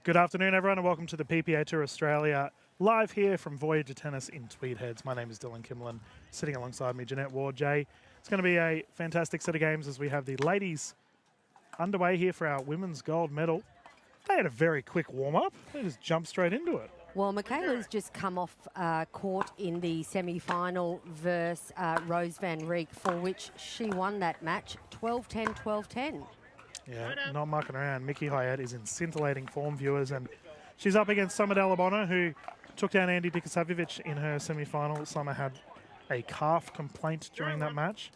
Good afternoon, everyone, and welcome to the PPA Tour Australia, live here from Voyager Tennis in Tweed Heads. My name is Dylan Kimlin, sitting alongside me, Jeanette Ward. Jay, it's going to be a fantastic set of games as we have the ladies underway here for our women's gold medal. They had a very quick warm-up. They just jumped straight into it. Well, Michaela's just come off court in the semi-final versus Rose van Rijk, for which she won that match 12-10, 12-10. Yeah, not mucking around. Mickey Haet is in scintillating form, viewers, and she's up against Summer Dalla-Bona, who took down Andy Dikasavjevic in her semi-final. Summer had a calf complaint during that match,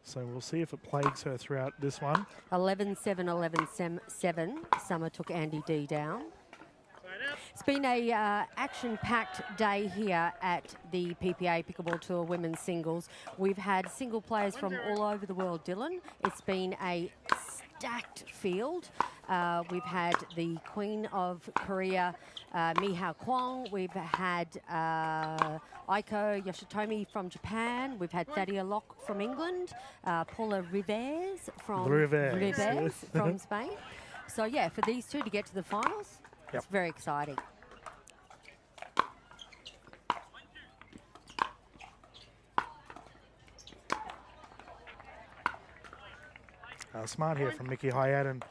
so we'll see if it plagues her throughout this one. 11-7, 11-7. Summer took Andy D down. It's been a action-packed day here at the PPA Pickleball Tour Women's Singles. We've had single players from all over the world, Dylan. It's been a stacked field. We've had the Queen of Korea, Mihao Kwong. We've had Aiko Yoshitomi from Japan. We've had Thadia Locke from England. Paula Rivers from Spain. So yeah, for these two to get to the finals, it's very exciting. Smart here from Mickey Haet, and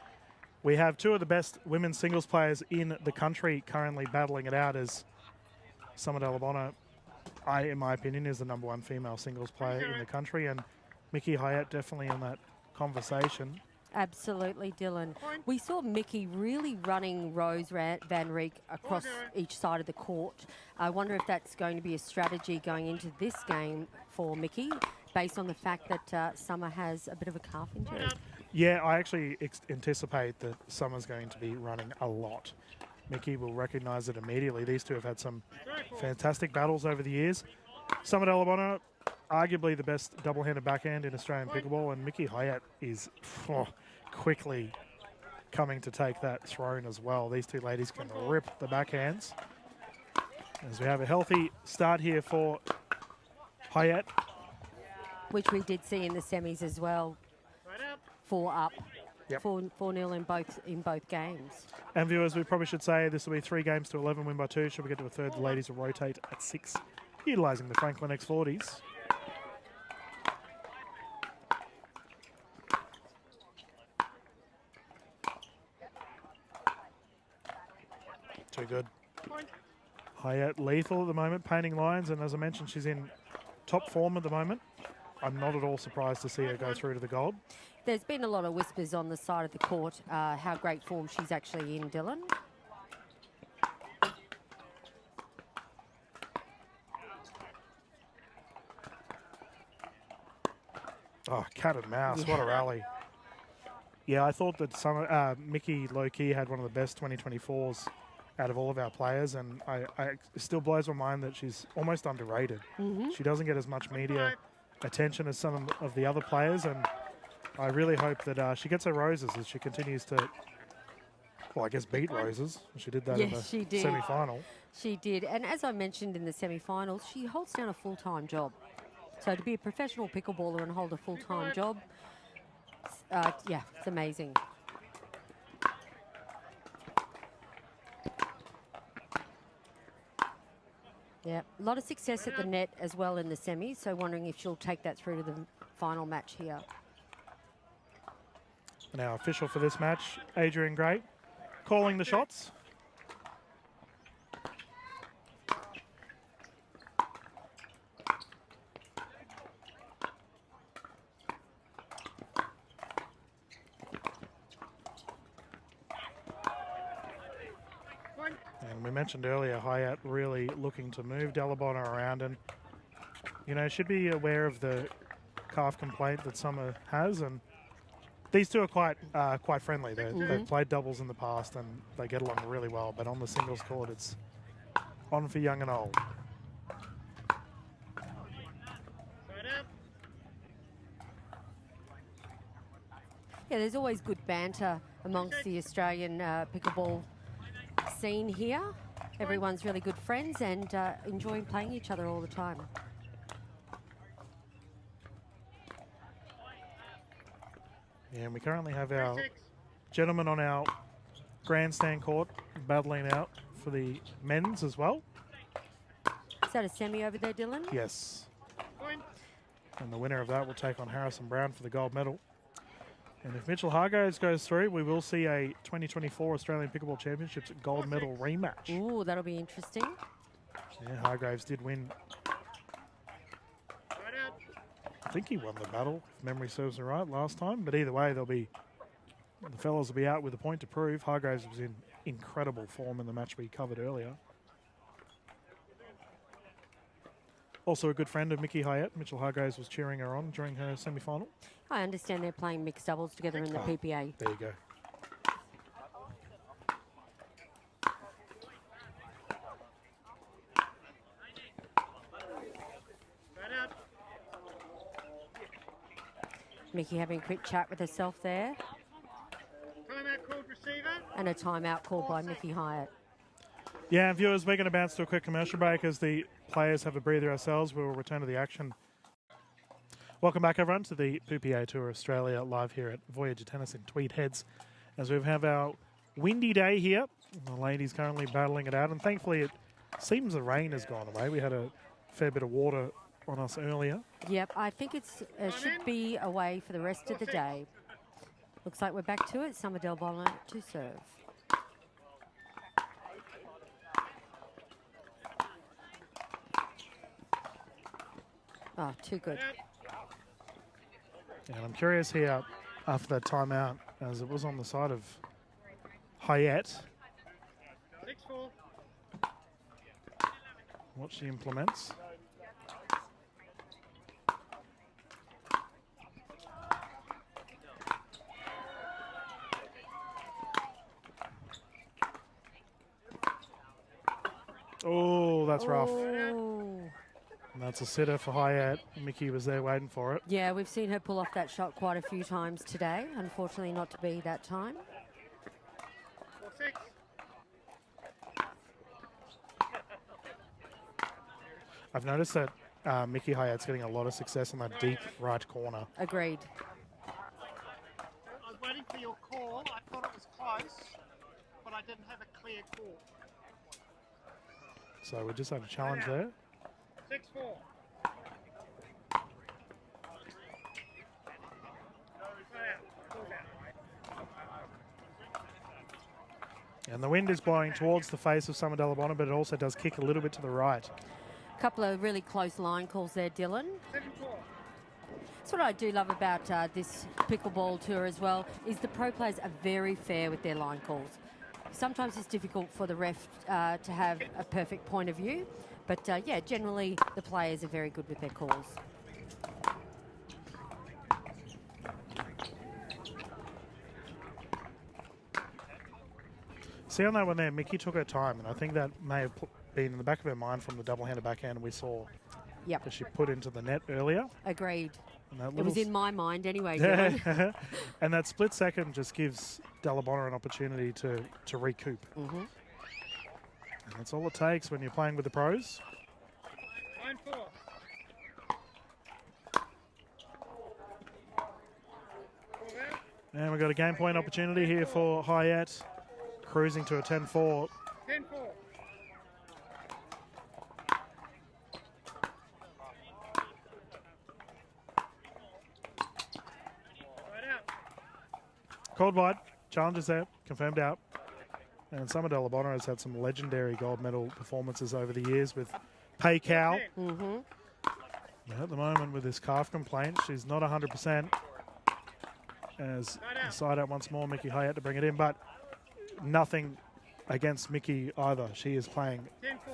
we have two of the best women's singles players in the country currently battling it out, as Summer Dalla-Bona, in my opinion, is the #1 female singles player in the country, and Mickey Haet definitely in that conversation. Absolutely, Dylan. We saw Mickey really running Rose van Rijk across each side of the court. I wonder if that's going to be a strategy going into this game for Mickey, based on the fact that Summer has a bit of a calf injury. Yeah, I actually anticipate that Summer's going to be running a lot. Mickey will recognise it immediately. These two have had some fantastic battles over the years. Summer Dalla-Bona, arguably the best double-handed backhand in Australian pickleball, and Mickey Haet is quickly coming to take that throne as well. These two ladies can rip the backhands. As we have a healthy start here for Haet, which we did see in the semis as well. 4 up, 4-0 in both games. And viewers, we probably should say this will be 3 games to 11, win by 2. Should we get to a third, the ladies will rotate at 6, utilising the Franklin X40s. Too good. Haet lethal at the moment, painting lines, and as I mentioned, she's in top form at the moment. I'm not at all surprised to see her go through to the gold. There's been a lot of whispers on the side of the court how great form she's actually in, Dylan. Oh, cat and mouse, what a rally. Yeah, I thought that Mickey low-key had one of the best 2024s out of all of our players, and it still blows my mind that she's almost underrated. She doesn't get as much media attention as some of the other players, and I really hope that she gets her roses as she continues to, well, I guess beat roses. She did that in the semi-final. She did, and as I mentioned in the semi-finals, she holds down a full-time job. So to be a professional pickleballer and hold a full-time job, yeah, it's amazing. Yeah, a lot of success at the net as well in the semis, so wondering if she'll take that through to the final match here. And our official for this match, Adrian Gray, calling the shots. And we mentioned earlier, Haet really looking to move Dalla-Bona around, and you know, should be aware of the calf complaint that Summer has, and these two are quite friendly. They've played doubles in the past and they get along really well, but on the singles court, it's on for young and old. Yeah, there's always good banter amongst the Australian pickleball scene here. Everyone's really good friends and enjoying playing each other all the time. Yeah, and we currently have our gentlemen on our grandstand court battling out for the men's as well. Is that a semi over there, Dylan? Yes. And the winner of that will take on Harrison Brown for the gold medal. And if Mitchell Hargraves goes through, we will see a 2024 Australian Pickleball Championships gold medal rematch. Ooh, that'll be interesting. Yeah, Hargraves did win. I think he won the battle, if memory serves me right, last time. But either way, the fellas will be out with a point to prove. Hargraves was in incredible form in the match we covered earlier. Also a good friend of Mickey Haet. Mitchell Hargraves was cheering her on during her semi-final. I understand they're playing mixed doubles together in the PPA. There you go. Mickey having a quick chat with herself there. Timeout called, receiver. And a timeout called by Mickey Haet. Yeah, and viewers, we're going to bounce to a quick commercial break as the players have a breather ourselves. We will return to the action. Welcome back, everyone, to the PPA Tour Australia live here at Voyager Tennis in Tweed Heads. As we have our windy day here, the ladies currently battling it out, and thankfully it seems the rain has gone away. We had a fair bit of water on us earlier. Yep, I think it should be away for the rest of the day. Looks like we're back to it. Summer Dalla-Bona to serve. Oh, too good. And I'm curious here after that timeout, as it was on the side of Haet, 6-4. what she implements. Oh, that's rough. And that's a sitter for Haet. Mickey was there waiting for it. Yeah, we've seen her pull off that shot quite a few times today. Unfortunately, not to be that time. 4-6. I've noticed that Mickey Haet's getting a lot of success on that deep right corner. Agreed. I was waiting for your call. I thought it was close, but I didn't have a clear call. So we just had a challenge there. 6-4. And the wind is blowing towards the face of Summer Dalla-Bona, but it also does kick a little bit to the right. A couple of really close line calls there, Dylan. 7-4. That's what I do love about this pickleball tour as well, is the pro players are very fair with their line calls. Sometimes it's difficult for the ref to have a perfect point of view, but yeah, generally the players are very good with their calls. See on that one there, Mickey took her time, and I think that may have been in the back of her mind from the double-handed backhand we saw that she put into the net earlier. Agreed. And it was in my mind anyway, Dylan. And that split second just gives Dalla-Bona an opportunity to recoup. Mm-hmm. And that's all it takes when you're playing with the pros. 9-4. And we've got a game point opportunity here for Haet, cruising to a 10-4. 10-4. Called wide, challenges there, confirmed out. And Summer Dalla-Bona has had some legendary gold medal performances over the years with Pei Cow. Mm-hmm. At the moment with this calf complaint, she's not 100%. As side out once more, Mickey Haet to bring it in, but nothing against Mickey either. She is playing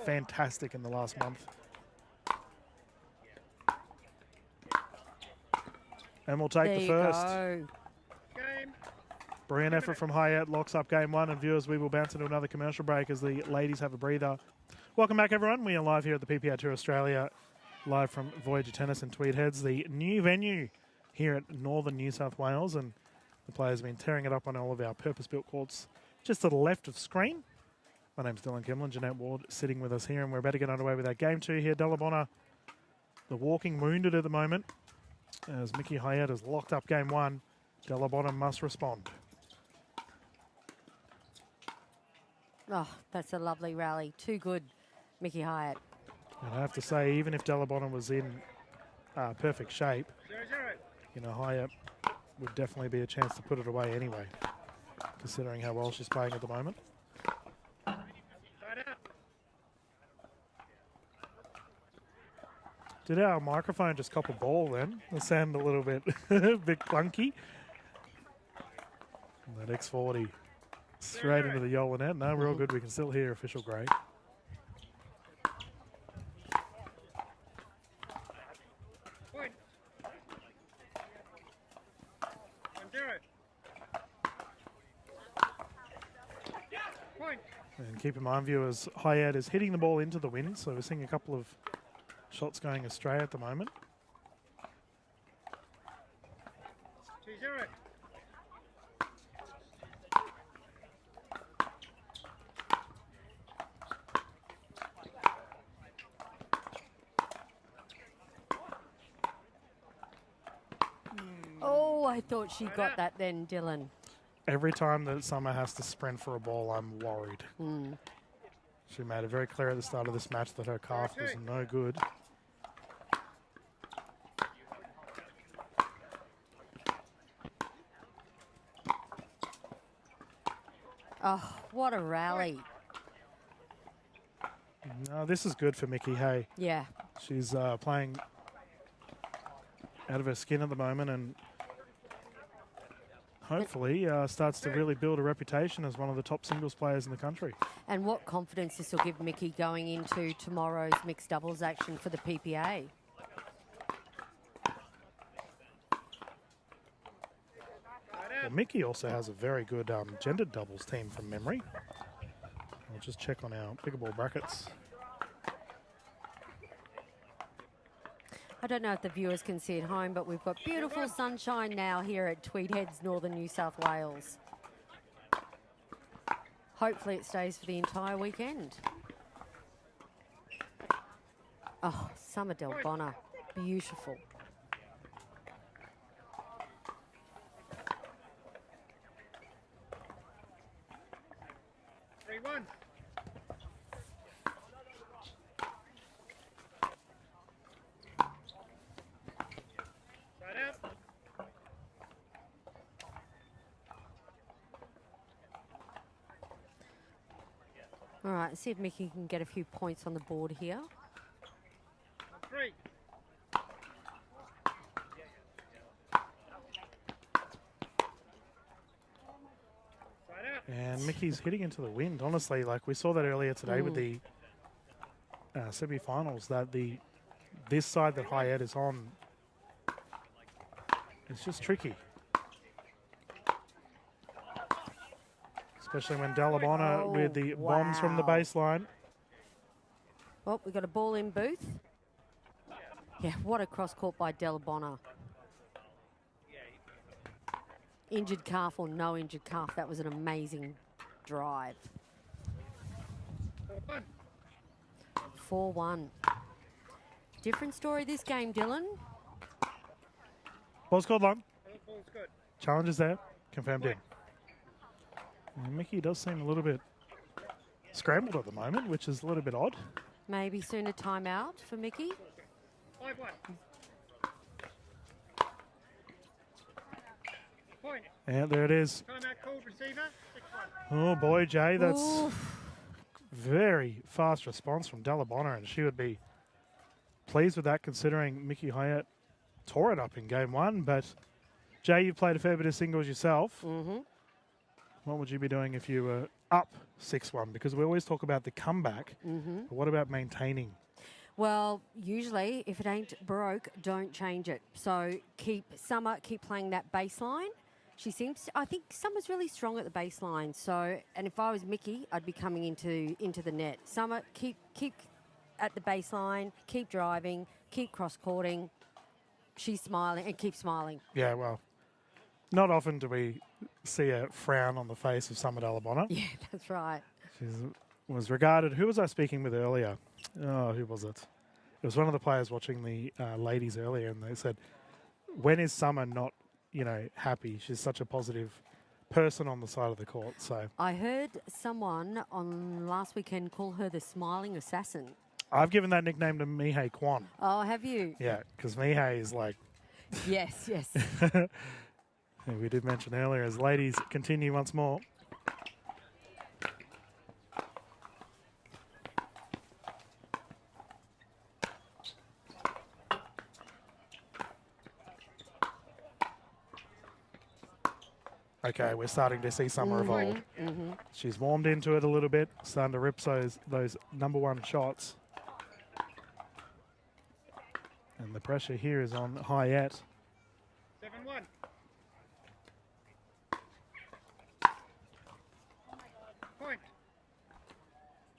fantastic in the last month. And we'll take the first. Go. Brilliant effort from Haet, locks up game one. And viewers, we will bounce into another commercial break as the ladies have a breather. Welcome back, everyone. We are live here at the PPA Tour Australia, live from Voyager Tennis in Tweed Heads, the new venue here at northern New South Wales. And the players have been tearing it up on all of our purpose-built courts just to the left of screen. My name's Dylan Kimlin, Jeanette Ward sitting with us here, and we're about to get underway with our game two here. Dalla-Bona, the walking wounded at the moment, as Mickey Haet has locked up game one. Dalla-Bona must respond. Oh, that's a lovely rally. Too good, Mickey Haet. And I have to say, even if Dalla-Bona was in perfect shape, 0-0. Haet would definitely be a chance to put it away anyway, considering how well she's playing at the moment. Side out. Did our microphone just cop a ball then? It sounded a little bit bit clunky. And that X40 straight into the Yola net. No, we're all good. We can still hear official Greg. Point. 1-0. Point. And keep in mind, viewers, Haet is hitting the ball into the wind, so we're seeing a couple of shots going astray at the moment. 2-0. Oh, I thought she got that then, Dylan. Every time that Summer has to sprint for a ball, I'm worried. She made it very clear at the start of this match that her calf was no good. Oh, what a rally. No, this is good for Mickey. Hey, Yeah. she's playing out of her skin at the moment and hopefully starts to really build a reputation as one of the top singles players in the country. And what confidence this will give Mickey going into tomorrow's mixed doubles action for the PPA. Well, Mickey also has a very good gendered doubles team from memory. I'll just check on our pickleball brackets. I don't know if the viewers can see at home, but we've got beautiful sunshine now here at Tweed Heads, northern New South Wales. Hopefully it stays for the entire weekend. Oh, Summer Dalla-Bona, beautiful. All right, see if Mickey can get a few points on the board here. 3. And Mickey's hitting into the wind. Honestly, like we saw that earlier today with the semi-finals, that this side that Haet is on, it's just tricky. Especially when Dalla-Bona with the bombs from the baseline. Well, we got a ball in Booth. Yeah, what a cross court by Dalla-Bona. Injured calf or no injured calf, that was an amazing drive. 4-1. Different story this game, Dylan. Ball's called long. Ball's good. Challenge is there. Confirmed in. And Mickey does seem a little bit scrambled at the moment, which is a little bit odd. Maybe soon a timeout for Mickey. 5-1. Point. And there it is. Timeout called, receiver. 6-1. Oh boy, Jay, that's Oof. very fast response from Dalla-Bona, and she would be pleased with that considering Mickey Haet tore it up in game one. But Jay, you've played a fair bit of singles yourself. What would you be doing if you were up 6-1? Because we always talk about the comeback, but what about maintaining? Well, usually if it ain't broke, don't change it. So keep playing that baseline. I think Summer's really strong at the baseline. So, and if I was Mickey, I'd be coming into the net. Summer, keep at the baseline, keep driving, keep cross-courting. She's smiling and keep smiling. Yeah, well, not often do we see a frown on the face of Summer Dalla-Bona. Yeah, that's right. She was regarded. Who was I speaking with earlier? Oh, who was it? It was one of the players watching the ladies earlier, and they said, "When is Summer not, happy? She's such a positive person on the side of the court. So I heard someone on last weekend call her the Smiling Assassin. I've given that nickname to Mihei Kwan. Oh, have you? Yeah, because Mihei is like, Yes, yes. we did mention earlier, as ladies continue once more. Okay, we're starting to see Summer evolve. She's warmed into it a little bit, starting to rip those number one shots. And the pressure here is on Haet. 7-1. Point.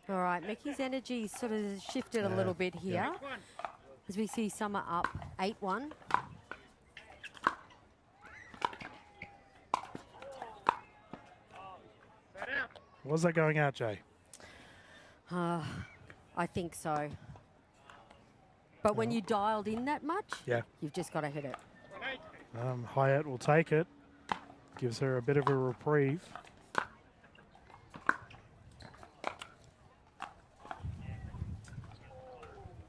All right, Mickey's energy sort of shifted a little bit here 8-1. as we see Summer up 8-1. Set out. Was that going out, Jay? I think so. But when you dialed in that much, Yeah. you've just got to hit it. 1-8. Haet will take it. Gives her a bit of a reprieve.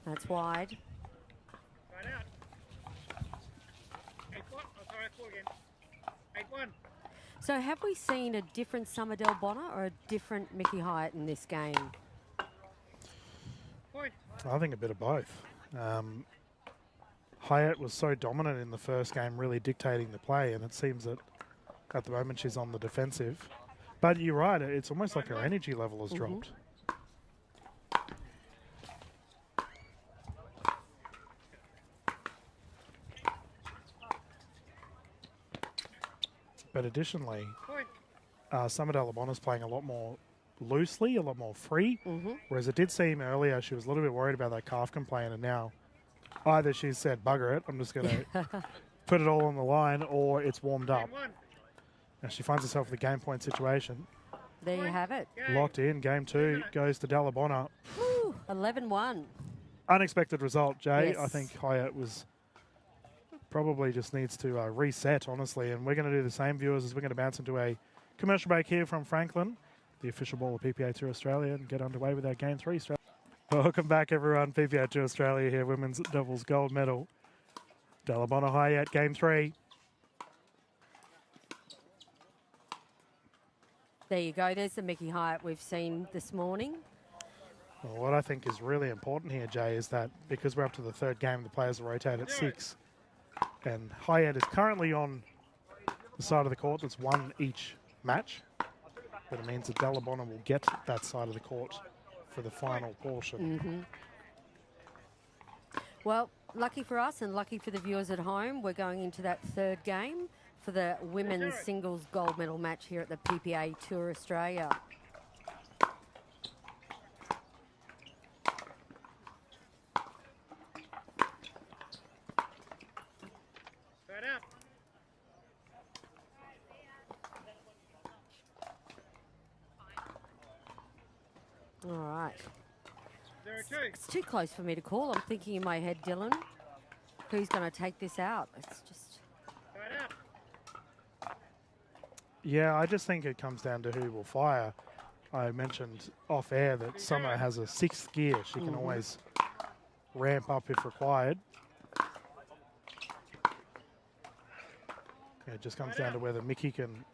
That's wide. Right out. 8-1. Oh, sorry, I call again. 8-1. So have we seen a different Summer Dalla-Bona or a different Mickey Haet in this game? Point. I think a bit of both. Haet was so dominant in the first game, really dictating the play, and it seems that at the moment she's on the defensive. But you're right, it's almost like her energy level has dropped. But additionally, Point. Summer Dalla-Bona's playing a lot more loosely, a lot more free. Whereas it did seem earlier she was a little bit worried about that calf complaint, and now either she's said, bugger it, I'm just going to put it all on the line, or it's warmed up. 10-1. And she finds herself in the game point situation. There you have it. Locked in, game two goes to Dalla-Bona. Whew, 11-1. Unexpected result, Jay. Yes. I think Haet was probably just needs to reset, honestly. And we're going to do the same, viewers, as we're going to bounce into a commercial break here from Franklin, the official ball of PPA Tour Australia, and get underway with our Game 3. Welcome back, everyone. PPA Tour Australia here, women's doubles gold medal. Dalla-Bona Haet, Game 3. There you go. There's the Mickey Haet we've seen this morning. Well, what I think is really important here, Jay, is that because we're up to the third game, the players will rotate at 6. And Haet is currently on the side of the court that's won each match. But it means that Dalla-Bona will get that side of the court for the final portion. Well, lucky for us and lucky for the viewers at home, we're going into that third game for the women's singles gold medal match here at the PPA Tour Australia. Set out. All right. 0-2. It's too close for me to call. I'm thinking in my head, Dylan, who's going to take this out? It's just... Right out. Yeah, I just think it comes down to who will fire. I mentioned off air that Summer has a 6th gear. She can always ramp up if required. Yeah, it just comes down to whether Mickey can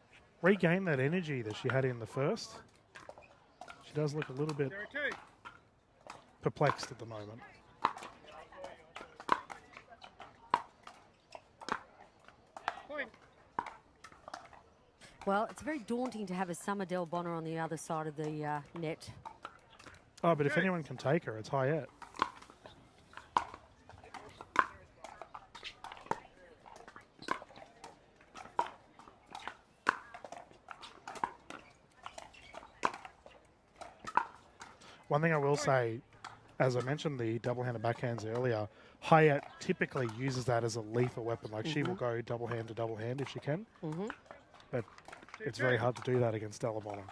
regain that energy that she had in the first. She does look a little bit 0-2. perplexed at the moment. Point. Well, it's very daunting to have a Summer Dalla-Bona on the other side of the net. Oh, but if anyone can take her, it's Haet. One thing I will say, as I mentioned the double-handed backhands earlier, Haet typically uses that as a lethal weapon. Like she will go double-hand to double-hand if she can. But it's very hard to do that against Dalla-Bona.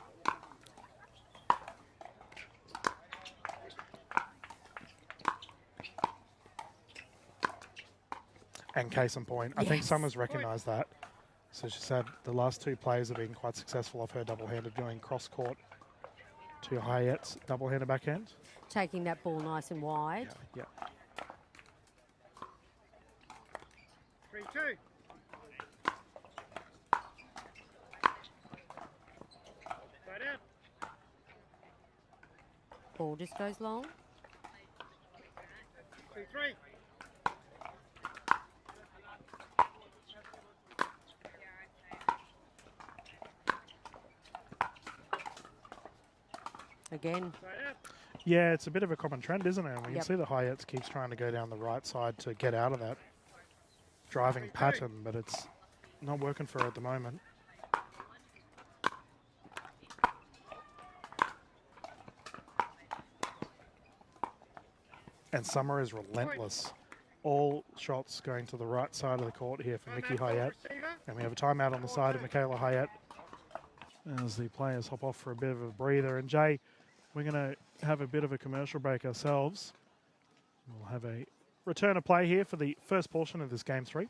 And case in point, I think Yes. Summer's recognised that. So she's had the last 2 plays have been quite successful off her double-handed, going cross-court to Haet's double-handed backhand. Taking that ball nice and wide. Yeah. 3-2. Right out. Ball just goes long. 2-3. Again. Right out. Yeah, it's a bit of a common trend, isn't it? We can Yep. see the Haet keeps trying to go down the right side to get out of that driving pattern, but it's not working for her at the moment. And Summer is relentless. All shots going to the right side of the court here for Mickey Haet. And we have a timeout on the side of Michaela Haet as the players hop off for a bit of a breather. And Jay, we're going to have a bit of a commercial break ourselves. We'll have a return of play here for the first portion of this Game 3.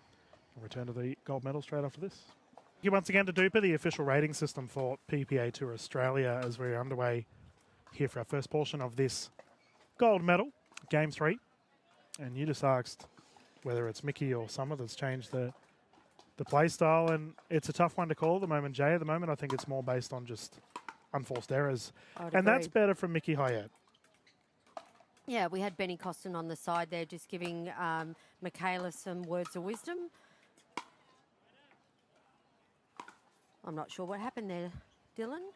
We'll return to the gold medal straight after this. Thank you once again to Duper, the official rating system for PPA Tour Australia, as we're underway here for our first portion of this gold medal, Game 3. And you just asked whether it's Mickey or Summer that's changed the play style, and it's a tough one to call at the moment, Jay. At the moment, I think it's more based on just unforced errors. And that's better from Mickey Haet. Yeah, we had Benny Costin on the side there just giving Michaela some words of wisdom. I'm not sure what happened there, Dylan.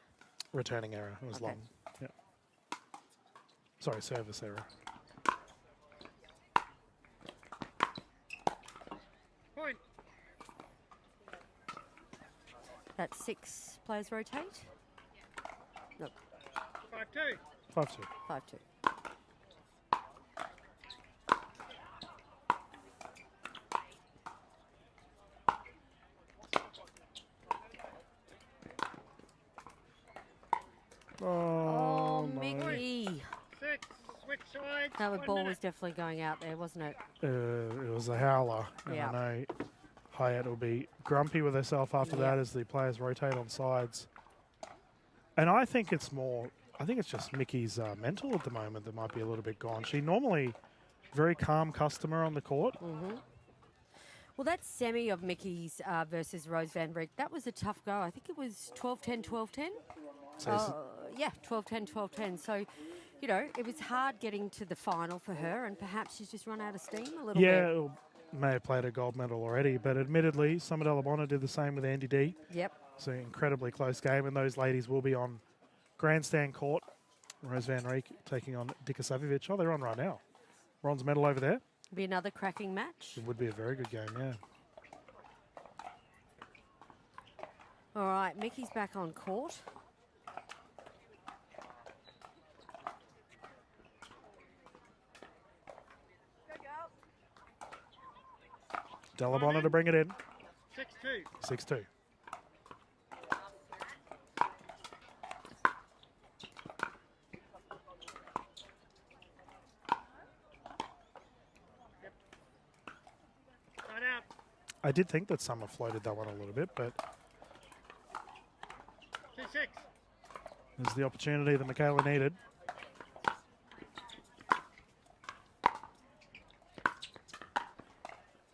Returning error. It was long. Yeah. Sorry, service error. Point. That's 6 players rotate. Nope, 5-2. 5-2. 5-2. Oh, no. Mickey. 6. Switch sides. That 1 ball minute. was definitely going out there, wasn't it? It was a howler. And Yeah. I know Haet will be grumpy with herself after that as the players rotate on sides. And I think it's just Mickey's mental at the moment that might be a little bit gone. She normally very calm customer on the court. Well, that semi of Mickey's versus Rose Van Breek, that was a tough go. I think it was 12-10, 12-10. Yeah, 12-10, 12-10. So, you know, it was hard getting to the final for her, and perhaps she's just run out of steam a little bit. Yeah, may have played a gold medal already, but admittedly, Summer Dalla-Bona did the same with Andy D. Yep. It's an incredibly close game, and those ladies will be on grandstand court. Rose Van Reek taking on Dika Savic. Oh, they're on right now. Bronze medal over there. Be another cracking match. It would be a very good game, yeah. All right, Mickey's back on court. Dalla-Bona to bring it in. 6-2. 6-2. Right out. I did think that Summer floated that one a little bit, but 2-6. there's the opportunity that Michaela needed.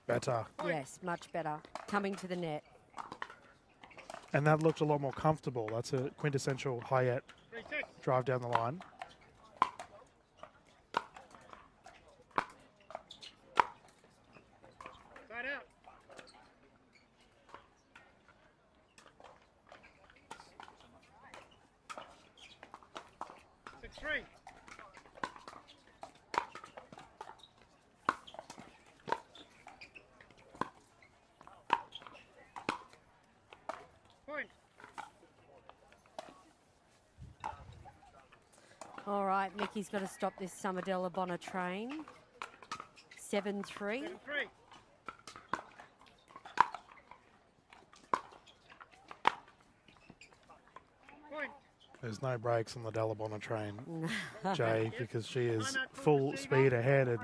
Better. Yes, much better. Coming to the net. And that looked a lot more comfortable. That's a quintessential Haet 3-6. drive down the line. Right out. 6-3. Point. All right, Mickey's got to stop this Summer Dalla-Bona train. 7-3. 7-3. Point. There's no brakes on the Dalla-Bona train, Jay, because she is full speed ahead. And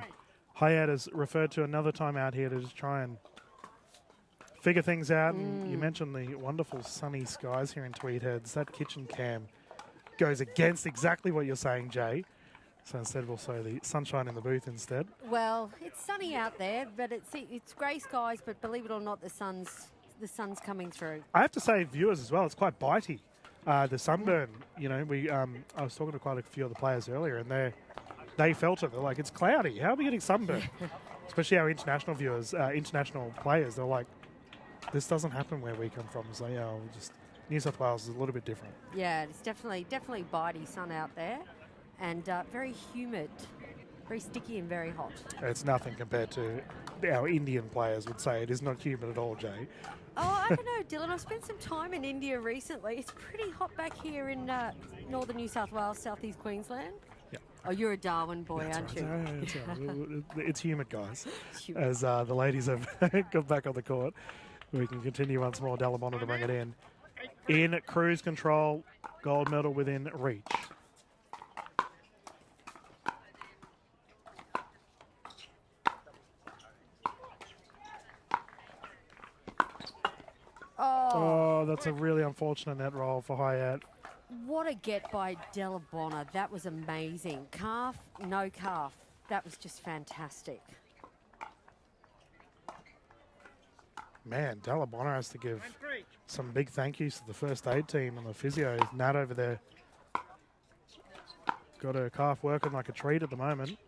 Haet has referred to another timeout here to just try and figure things out. And you mentioned the wonderful sunny skies here in Tweed Heads. That kitchen cam goes against exactly what you're saying, Jay. So instead we'll show the sunshine in the booth instead. Well, it's sunny out there, but it's grey skies, but believe it or not, the sun's coming through. I have to say, viewers as well, it's quite bitey. The sunburn, you know, I was talking to quite a few of the players earlier, and they felt it. They're like, it's cloudy. How are we getting sunburn? Especially our international viewers, international players. They're like, this doesn't happen where we come from. So, yeah, just New South Wales is a little bit different. Yeah, it's definitely bitey sun out there, and very humid, very sticky and very hot. It's nothing compared to our Indian players would say. It is not humid at all, Jay. Oh, I don't know, Dylan. I've spent some time in India recently. It's pretty hot back here in northern New South Wales, southeast Queensland. Yeah. Oh, you're a Darwin boy, That's aren't right. you? That's right. It's humid, guys. It's humid. As the ladies have got back on the court, we can continue once more. Dalla-Bona to bring it in. In cruise control, gold medal within reach. Oh, that's a really unfortunate net roll for Haet. What a get by Dalla-Bona. That was amazing. Calf, no calf. That was just fantastic. Man, Dalla-Bona has to give some big thank yous to the first aid team and the physios. Nat over there got her calf working like a treat at the moment.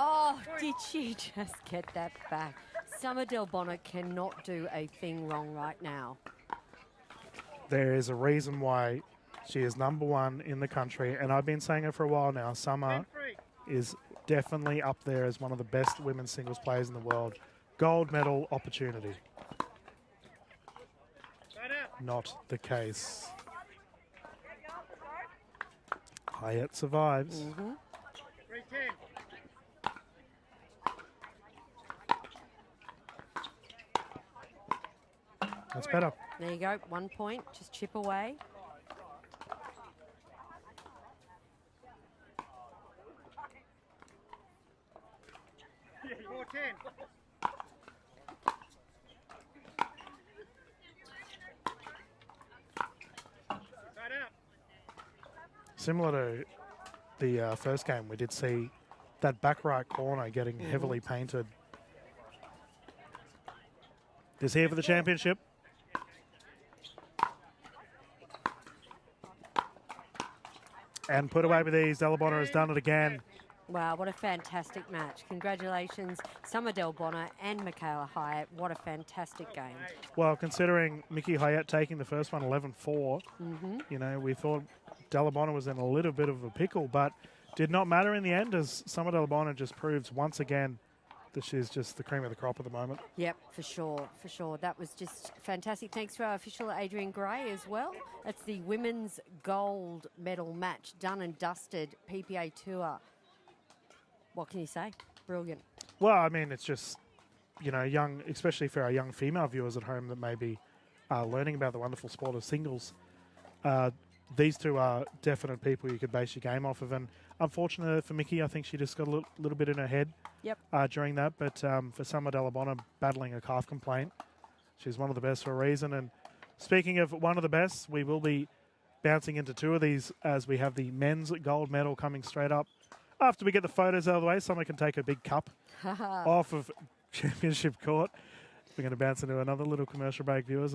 Oh, did she just get that back? Summer Dalla-Bona cannot do a thing wrong right now. There is a reason why she is #1 in the country, and I've been saying it for a while now. Summer is definitely up there as one of the best women's singles players in the world. Gold medal opportunity. Not the case. Haet survives. That's better. There you go, 1 point, just chip away. Similar to the first game, we did see that back right corner getting heavily painted. Is here for the championship. And put away with these. Dalla-Bona has done it again. Wow, what a fantastic match. Congratulations, Summer Dalla-Bona and Michaela Haet. What a fantastic game. Well, considering Mickey Haet taking the first one 11-4, you know, we thought Dalla-Bona was in a little bit of a pickle, but did not matter in the end, as Summer Dalla-Bona just proves once again that she's just the cream of the crop at the moment. Yep, for sure, for sure. That was just fantastic. Thanks to our official Adrian Gray as well. That's the women's gold medal match, done and dusted, PPA Tour. What can you say? Brilliant. Well, I mean, it's just, you know, young, especially for our young female viewers at home that may be learning about the wonderful sport of singles. These two are definite people you could base your game off of. And unfortunately for Mickey, I think she just got a little bit in her head during that. But for Summer Dalla-Bona battling a calf complaint, she's one of the best for a reason. And speaking of one of the best, we will be bouncing into two of these as we have the men's gold medal coming straight up. After we get the photos out of the way, someone can take a big cup off of championship court. We're going to bounce into another little commercial break, viewers.